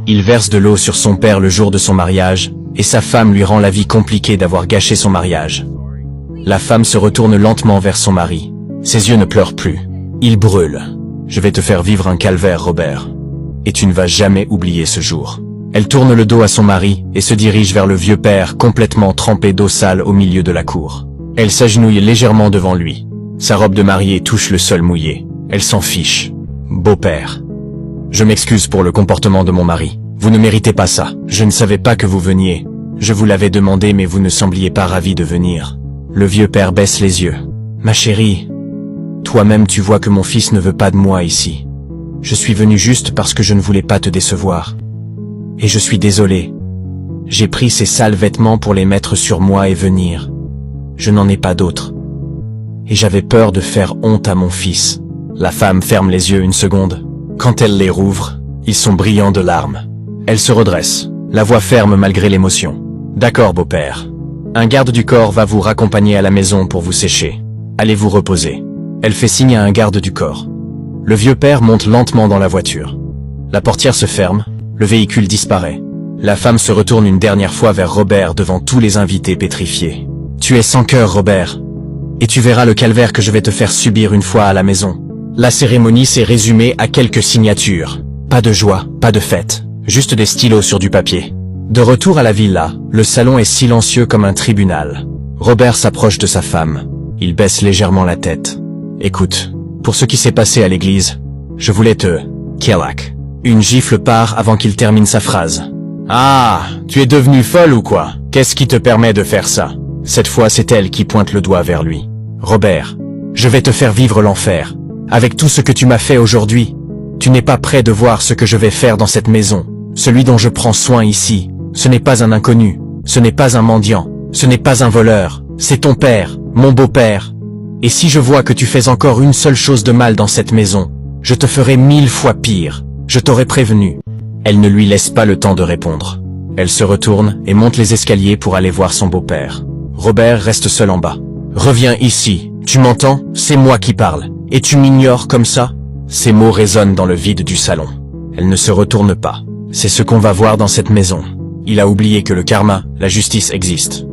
Il verse de l'eau sur son père le jour de son mariage, et sa femme lui rend la vie compliquée d'avoir gâché son mariage. La femme se retourne lentement vers son mari. Ses yeux ne pleurent plus. Il brûle. Je vais te faire vivre un calvaire, Robert. Et tu ne vas jamais oublier ce jour. Elle tourne le dos à son mari et se dirige vers le vieux père complètement trempé d'eau sale au milieu de la cour. Elle s'agenouille légèrement devant lui. Sa robe de mariée touche le sol mouillé. Elle s'en fiche. Beau-père. Je m'excuse pour le comportement de mon mari. Vous ne méritez pas ça. Je ne savais pas que vous veniez. Je vous l'avais demandé mais vous ne sembliez pas ravi de venir. Le vieux père baisse les yeux. Ma chérie, toi-même tu vois que mon fils ne veut pas de moi ici. Je suis venu juste parce que je ne voulais pas te décevoir. Et je suis désolé. J'ai pris ces sales vêtements pour les mettre sur moi et venir. Je n'en ai pas d'autres. Et j'avais peur de faire honte à mon fils. La femme ferme les yeux une seconde. Quand elle les rouvre, ils sont brillants de larmes. Elle se redresse, la voix ferme malgré l'émotion. D'accord, beau-père. Un garde du corps va vous raccompagner à la maison pour vous sécher. Allez vous reposer. Elle fait signe à un garde du corps. Le vieux père monte lentement dans la voiture. La portière se ferme, le véhicule disparaît. La femme se retourne une dernière fois vers Robert devant tous les invités pétrifiés. Tu es sans cœur, Robert. Et tu verras le calvaire que je vais te faire subir une fois à la maison. La cérémonie s'est résumée à quelques signatures. Pas de joie, pas de fête, juste des stylos sur du papier. De retour à la villa, le salon est silencieux comme un tribunal. Robert s'approche de sa femme. Il baisse légèrement la tête. Écoute, pour ce qui s'est passé à l'église, je voulais te... Kielak. Une gifle part avant qu'il termine sa phrase. Ah, tu es devenue folle ou quoi? Qu'est-ce qui te permet de faire ça? Cette fois c'est elle qui pointe le doigt vers lui. Robert, je vais te faire vivre l'enfer. Avec tout ce que tu m'as fait aujourd'hui, tu n'es pas prêt de voir ce que je vais faire dans cette maison. Celui dont je prends soin ici, ce n'est pas un inconnu, ce n'est pas un mendiant, ce n'est pas un voleur, c'est ton père, mon beau-père. Et si je vois que tu fais encore une seule chose de mal dans cette maison, je te ferai 1000 fois pire, je t'aurais prévenu. Elle ne lui laisse pas le temps de répondre. Elle se retourne et monte les escaliers pour aller voir son beau-père. Robert reste seul en bas. Reviens ici, tu m'entends? C'est moi qui parle. Et tu m'ignores comme ça? Ces mots résonnent dans le vide du salon. Elle ne se retourne pas. C'est ce qu'on va voir dans cette maison. Il a oublié que le karma, la justice existe.